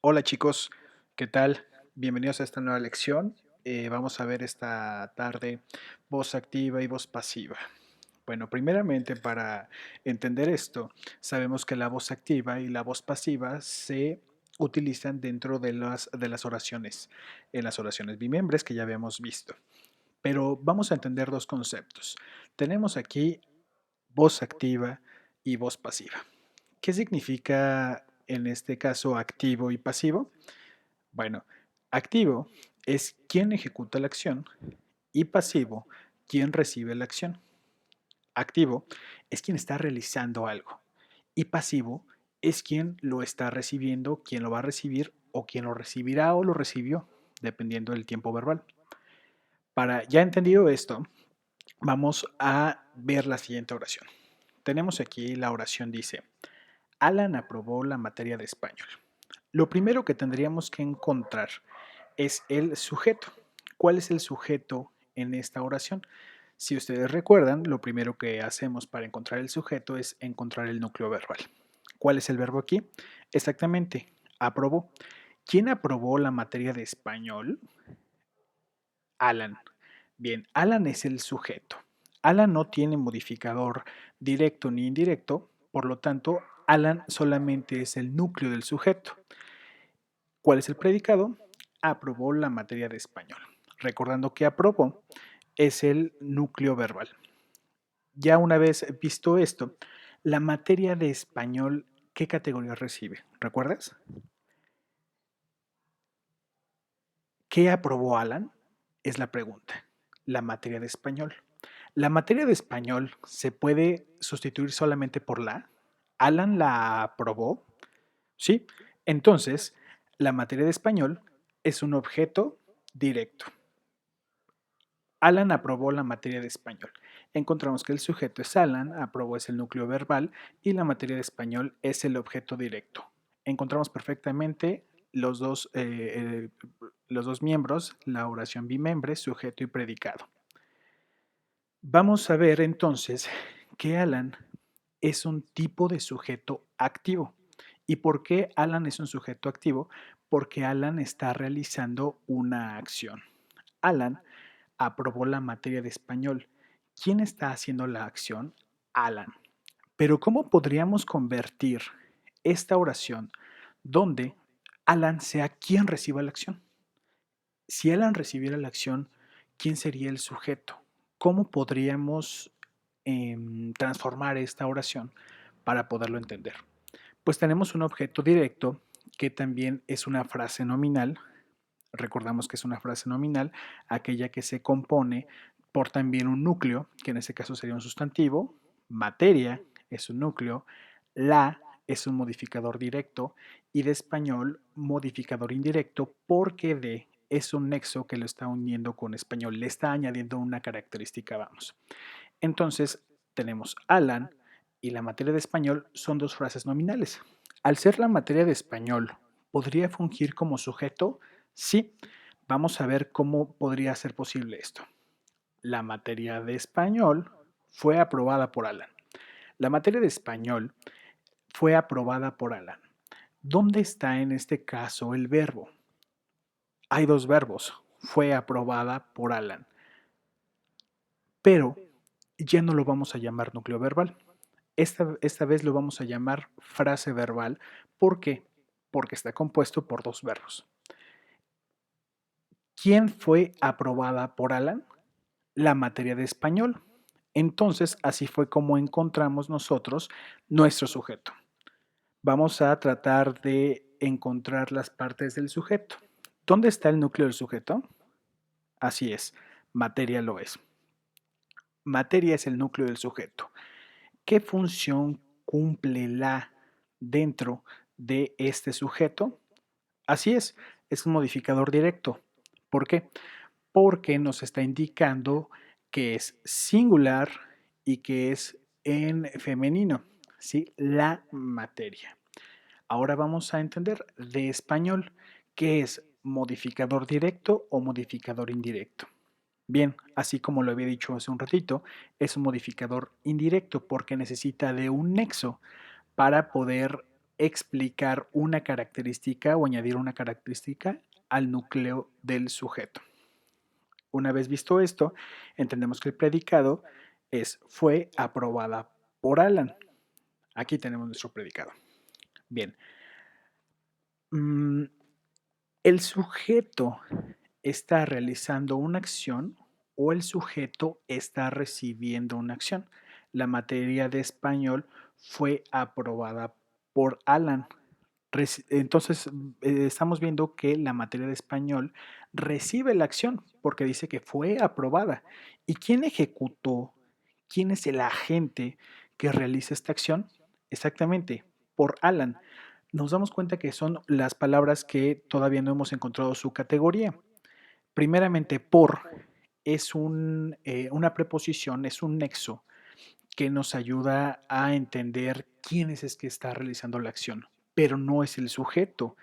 Hola chicos, ¿qué tal? Bienvenidos a esta nueva lección. Vamos a ver esta tarde voz activa y voz pasiva. Bueno, primeramente para entender esto, sabemos que la voz activa y la voz pasiva se utilizan dentro de las oraciones, en las oraciones bimembres que ya habíamos visto. Pero vamos a entender dos conceptos. Tenemos aquí voz activa y voz pasiva. ¿Qué significa en este caso activo y pasivo? Bueno, activo es quien ejecuta la acción y pasivo quien recibe la acción. Activo es quien está realizando algo y pasivo es quien lo está recibiendo, quien lo va a recibir o quien lo recibirá o lo recibió, dependiendo del tiempo verbal. Para ya entendido esto, vamos a ver la siguiente oración. Tenemos aquí la oración dice, Alan aprobó la materia de español. Lo primero que tendríamos que encontrar es el sujeto. ¿Cuál es el sujeto en esta oración? Si ustedes recuerdan, lo primero que hacemos para encontrar el sujeto es encontrar el núcleo verbal. ¿Cuál es el verbo aquí? Exactamente, aprobó. ¿Quién aprobó la materia de español? Alan. Bien, Alan es el sujeto. Alan no tiene modificador directo ni indirecto, por lo tanto, Alan solamente es el núcleo del sujeto. ¿Cuál es el predicado? Aprobó la materia de español. Recordando que aprobó es el núcleo verbal. Ya una vez visto esto, la materia de español, ¿qué categoría recibe? ¿Recuerdas? ¿Qué aprobó Alan? Es la pregunta. La materia de español. La materia de español se puede sustituir solamente por la. Alan la aprobó. ¿Sí? Entonces, la materia de español es un objeto directo. Alan aprobó la materia de español. Encontramos que el sujeto es Alan, aprobó es el núcleo verbal y la materia de español es el objeto directo. Encontramos perfectamente los dos miembros, la oración bimembre, sujeto y predicado. Vamos a ver entonces que Alan es un tipo de sujeto activo. ¿Y por qué Alan es un sujeto activo? Porque Alan está realizando una acción. Alan aprobó la materia de español. ¿Quién está haciendo la acción? Alan. Pero ¿cómo podríamos convertir esta oración donde Alan sea quien reciba la acción? Si Alan recibiera la acción, ¿quién sería el sujeto? ¿Cómo podríamos transformar esta oración para poderlo entender? Pues tenemos un objeto directo que también es una frase nominal. Recordamos que es una frase nominal, aquella que se compone por también un núcleo, que en este caso sería un sustantivo, materia es un núcleo, la es un modificador directo y de español modificador indirecto porque de es un nexo que lo está uniendo con español, le está añadiendo una característica, vamos. Entonces tenemos Alan y la materia de español son dos frases nominales. Al ser la materia de español, ¿podría fungir como sujeto? Sí. Vamos a ver cómo podría ser posible esto. La materia de español fue aprobada por Alan. La materia de español fue aprobada por Alan. ¿Dónde está en este caso el verbo? Hay dos verbos. Fue aprobada por Alan. Pero ya no lo vamos a llamar núcleo verbal. Esta vez lo vamos a llamar frase verbal. ¿Por qué? Porque está compuesto por dos verbos. ¿Quién fue aprobada por Alan? La materia de español. Entonces, así fue como encontramos nosotros nuestro sujeto. Vamos a tratar de encontrar las partes del sujeto. ¿Dónde está el núcleo del sujeto? Así es, materia lo es. Materia es el núcleo del sujeto. ¿Qué función cumple la dentro de este sujeto? Así es un modificador directo. ¿Por qué? Porque nos está indicando que es singular y que es en femenino, ¿sí? La materia. Ahora vamos a entender de español qué es modificador directo o modificador indirecto. Bien, así como lo había dicho hace un ratito, es un modificador indirecto porque necesita de un nexo para poder explicar una característica o añadir una característica al núcleo del sujeto. Una vez visto esto, entendemos que el predicado fue aprobada por Alan. Aquí tenemos nuestro predicado. Bien. ¿El sujeto está realizando una acción o el sujeto está recibiendo una acción? La materia de español fue aprobada por Alan. Entonces, estamos viendo que la materia de español recibe la acción porque dice que fue aprobada. ¿Y quién ejecutó? ¿Quién es el agente que realiza esta acción? Exactamente, por Alan. Nos damos cuenta que son las palabras que todavía no hemos encontrado su categoría. Primeramente, por es una preposición, es un nexo que nos ayuda a entender quién es el que está realizando la acción, pero no es el sujeto.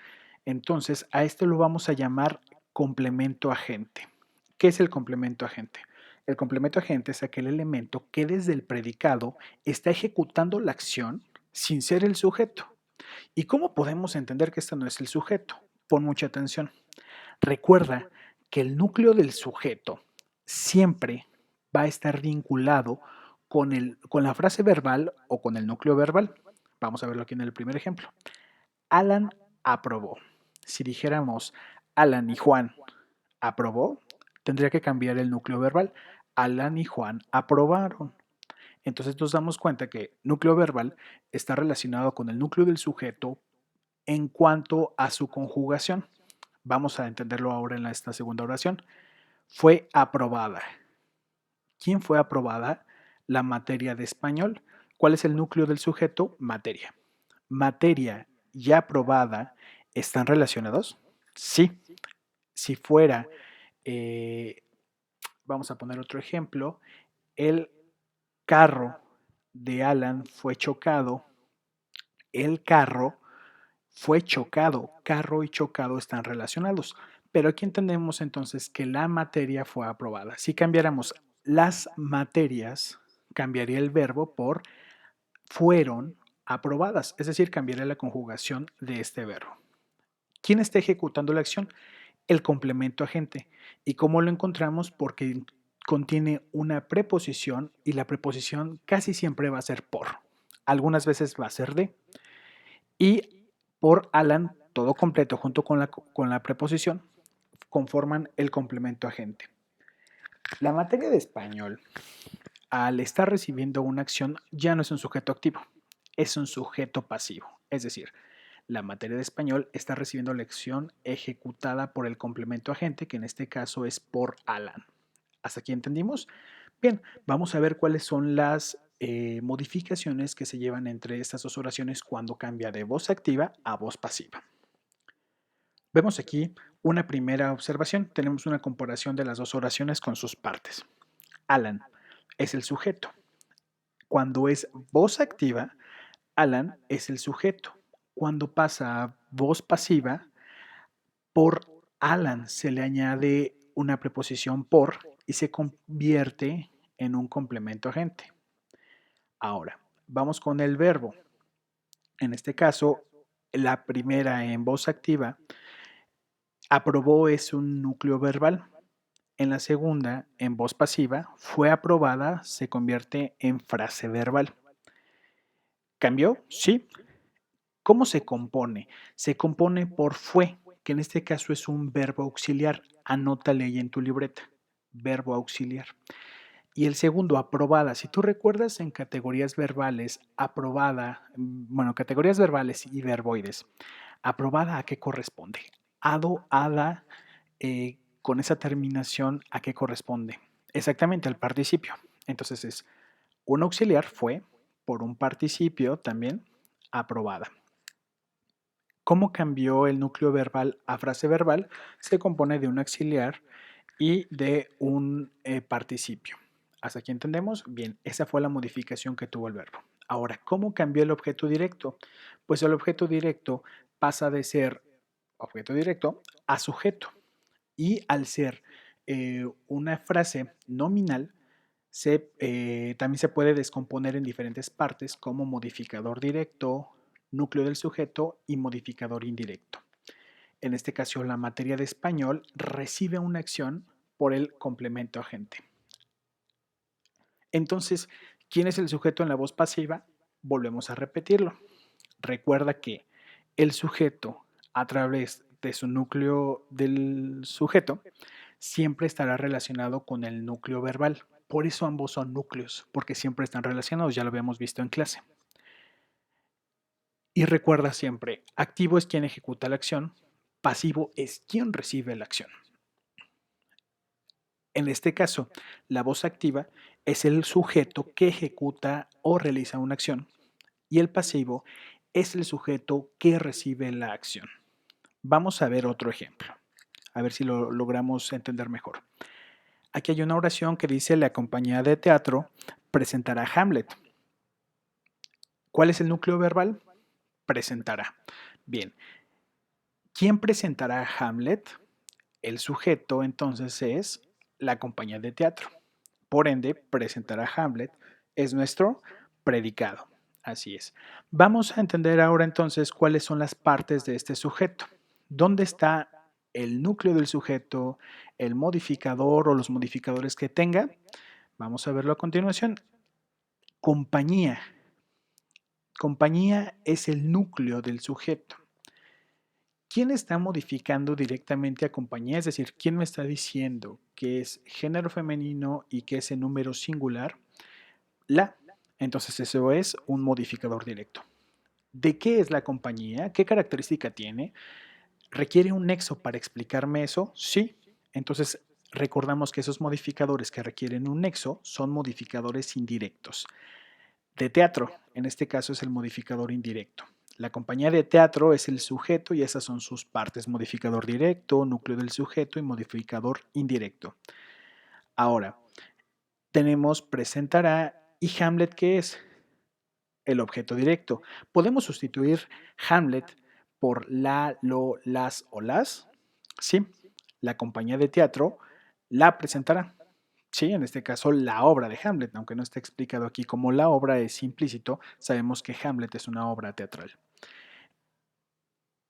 Entonces, a esto lo vamos a llamar complemento agente. ¿Qué es el complemento agente? El complemento agente es aquel elemento que desde el predicado está ejecutando la acción sin ser el sujeto. ¿Y cómo podemos entender que esto no es el sujeto? Pon mucha atención. Recuerda que el núcleo del sujeto siempre va a estar vinculado con la frase verbal o con el núcleo verbal. Vamos a verlo aquí en el primer ejemplo. Alan aprobó. Si dijéramos Alan y Juan aprobó, tendría que cambiar el núcleo verbal. Alan y Juan aprobaron. Entonces nos damos cuenta que núcleo verbal está relacionado con el núcleo del sujeto en cuanto a su conjugación. Vamos a entenderlo ahora en esta segunda oración. Fue aprobada. ¿Quién fue aprobada? La materia de español. ¿Cuál es el núcleo del sujeto? Materia. Materia y aprobada, ¿están relacionados? Sí. Si fuera, eh, vamos a poner otro ejemplo, el carro de Alan fue chocado. El carro fue chocado. Carro y chocado están relacionados. Pero aquí entendemos entonces que la materia fue aprobada. Si cambiáramos las materias, cambiaría el verbo por fueron aprobadas, es decir, cambiaría la conjugación de este verbo. ¿Quién está ejecutando la acción? El complemento agente. ¿Y cómo lo encontramos? Porque contiene una preposición y la preposición casi siempre va a ser por. Algunas veces va a ser de. Y por Alan, todo completo junto con la preposición, conforman el complemento agente. La materia de español, al estar recibiendo una acción, ya no es un sujeto activo, es un sujeto pasivo. Es decir, la materia de español está recibiendo la acción ejecutada por el complemento agente, que en este caso es por Alan. ¿Hasta aquí entendimos? Bien, vamos a ver cuáles son las modificaciones que se llevan entre estas dos oraciones cuando cambia de voz activa a voz pasiva. Vemos aquí una primera observación. Tenemos una comparación de las dos oraciones con sus partes. Alan es el sujeto. Cuando es voz activa, Alan es el sujeto. Cuando pasa a voz pasiva, por Alan se le añade una preposición por y se convierte en un complemento agente. Ahora, vamos con el verbo. En este caso, la primera en voz activa, aprobó es un núcleo verbal. En la segunda, en voz pasiva, fue aprobada, se convierte en frase verbal. ¿Cambió? Sí. ¿Cómo se compone? Se compone por fue, que en este caso es un verbo auxiliar. Anótale ahí en tu libreta. Verbo auxiliar. Y el segundo, aprobada. Si tú recuerdas en categorías verbales, aprobada, bueno, categorías verbales y verboides, aprobada, ¿a qué corresponde? Ado, ada, con esa terminación, ¿a qué corresponde? Exactamente, al participio. Entonces es un auxiliar fue por un participio también aprobada. ¿Cómo cambió el núcleo verbal a frase verbal? Se compone de un auxiliar y de un participio. ¿Hasta aquí entendemos? Bien, esa fue la modificación que tuvo el verbo. Ahora, ¿cómo cambió el objeto directo? Pues el objeto directo pasa de ser objeto directo a sujeto. Y al ser una frase nominal, también se puede descomponer en diferentes partes como modificador directo, núcleo del sujeto y modificador indirecto. En este caso, la materia de español recibe una acción por el complemento agente. Entonces, ¿quién es el sujeto en la voz pasiva? Volvemos a repetirlo. Recuerda que el sujeto, a través de su núcleo del sujeto, siempre estará relacionado con el núcleo verbal. Por eso ambos son núcleos, porque siempre están relacionados, ya lo habíamos visto en clase. Y recuerda siempre, activo es quien ejecuta la acción, pasivo es quien recibe la acción. En este caso, la voz activa es el sujeto que ejecuta o realiza una acción y el pasivo es el sujeto que recibe la acción. Vamos a ver otro ejemplo, a ver si lo logramos entender mejor. Aquí hay una oración que dice: la compañía de teatro presentará Hamlet. ¿Cuál es el núcleo verbal? Presentará. Bien, ¿quién presentará Hamlet? El sujeto entonces es la compañía de teatro. Por ende, presentará Hamlet es nuestro predicado. Así es. Vamos a entender ahora entonces cuáles son las partes de este sujeto. ¿Dónde está el núcleo del sujeto, el modificador o los modificadores que tenga? Vamos a verlo a continuación. Compañía. Compañía es el núcleo del sujeto. ¿Quién está modificando directamente a compañía? Es decir, ¿quién me está diciendo que es género femenino y que es en número singular? La. Entonces eso es un modificador directo. ¿De qué es la compañía? ¿Qué característica tiene? ¿Requiere un nexo para explicarme eso? Sí. Entonces recordamos que esos modificadores que requieren un nexo son modificadores indirectos. De teatro, en este caso es el modificador indirecto. La compañía de teatro es el sujeto y esas son sus partes: modificador directo, núcleo del sujeto y modificador indirecto. Ahora, tenemos presentará y Hamlet, ¿qué es? El objeto directo. ¿Podemos sustituir Hamlet por la, lo, las o las? Sí, la compañía de teatro la presentará. Sí, en este caso la obra de Hamlet, aunque no está explicado aquí como la obra es implícito, sabemos que Hamlet es una obra teatral.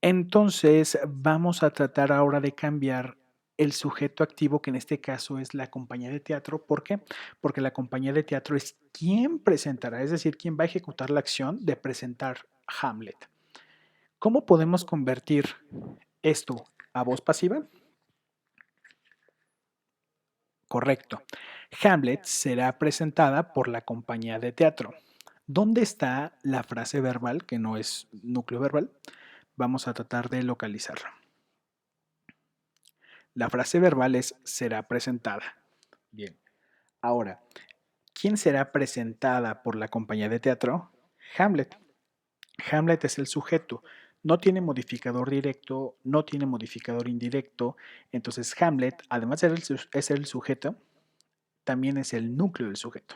Entonces vamos a tratar ahora de cambiar el sujeto activo, que en este caso es la compañía de teatro. ¿Por qué? Porque la compañía de teatro es quien presentará, es decir, quien va a ejecutar la acción de presentar Hamlet. ¿Cómo podemos convertir esto a voz pasiva? Correcto. Hamlet será presentada por la compañía de teatro. ¿Dónde está la frase verbal, que no es núcleo verbal? Vamos a tratar de localizarla. La frase verbal es será presentada. Bien. Ahora, ¿quién será presentada por la compañía de teatro? Hamlet. Hamlet es el sujeto. No tiene modificador directo, no tiene modificador indirecto. Entonces Hamlet, además de ser el sujeto, también es el núcleo del sujeto.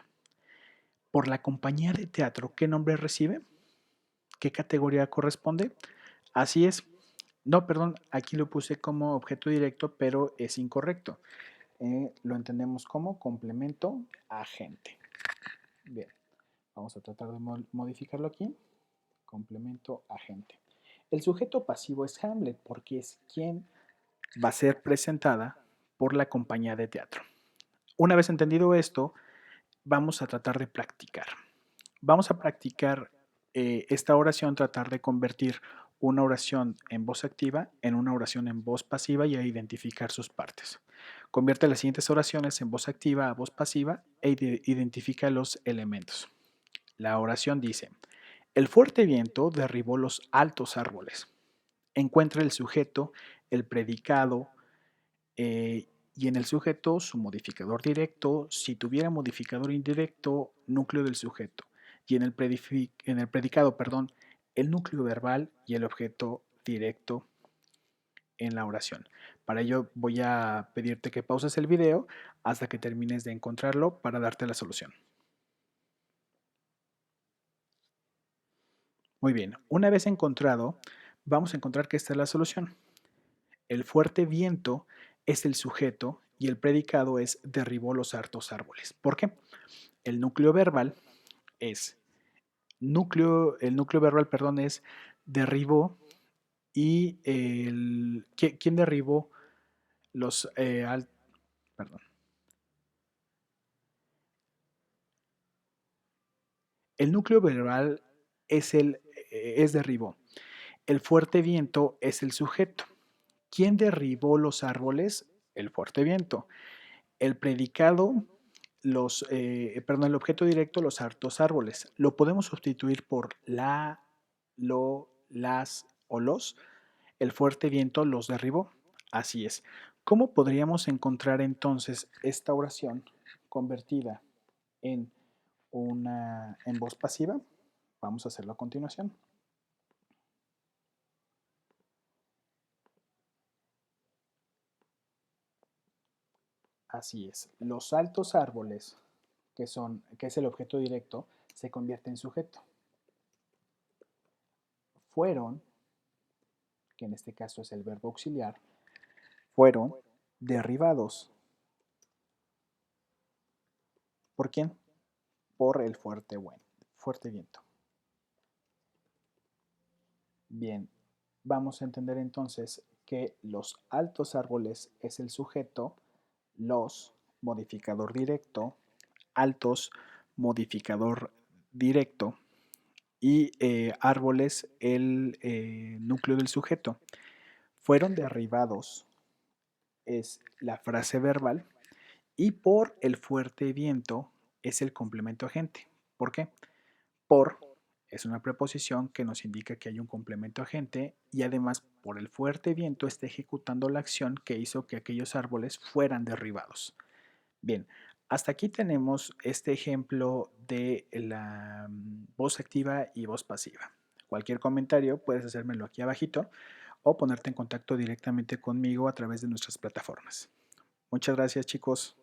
Por la compañía de teatro, ¿qué nombre recibe? ¿Qué categoría corresponde? Así es. No, perdón, aquí lo puse como objeto directo, pero es incorrecto. Lo entendemos como complemento agente. Bien, vamos a tratar de modificarlo aquí. Complemento agente. El sujeto pasivo es Hamlet porque es quien va a ser presentada por la compañía de teatro. Una vez entendido esto, vamos a tratar de practicar. Vamos a practicar esta oración, tratar de convertir una oración en voz activa en una oración en voz pasiva y a identificar sus partes. Convierte las siguientes oraciones en voz activa a voz pasiva e identifica los elementos. La oración dice: el fuerte viento derribó los altos árboles. Encuentra el sujeto, el predicado y en el sujeto su modificador directo. Si tuviera modificador indirecto, núcleo del sujeto. Y en el predicado, el núcleo verbal y el objeto directo en la oración. Para ello voy a pedirte que pauses el video hasta que termines de encontrarlo para darte la solución. Muy bien, una vez encontrado, vamos a encontrar que esta es la solución. El fuerte viento es el sujeto y el predicado es derribó los altos árboles. ¿Por qué? El núcleo verbal es el núcleo verbal, perdón, es derribó y ¿quién derribó los, perdón, el núcleo verbal es derribó. El fuerte viento es el sujeto. ¿Quién derribó los árboles? El fuerte viento. El predicado, perdón, el objeto directo, los hartos árboles. Lo podemos sustituir por la, lo, las o los. El fuerte viento los derribó. Así es. ¿Cómo podríamos encontrar entonces esta oración convertida en en voz pasiva? Vamos a hacerlo a continuación. Así es. Los altos árboles, que es el objeto directo, se convierte en sujeto. Fueron, que en este caso es el verbo auxiliar, fueron derribados. ¿Por quién? Por el fuerte viento. Bien, vamos a entender entonces que los altos árboles es el sujeto, los, modificador directo, altos, modificador directo, y árboles, el núcleo del sujeto. Fueron derribados es la frase verbal y por el fuerte viento es el complemento agente. ¿Por qué? Por es una preposición que nos indica que hay un complemento agente y además por el fuerte viento está ejecutando la acción que hizo que aquellos árboles fueran derribados. Bien, hasta aquí tenemos este ejemplo de la voz activa y voz pasiva. Cualquier comentario puedes hacérmelo aquí abajito o ponerte en contacto directamente conmigo a través de nuestras plataformas. Muchas gracias, chicos.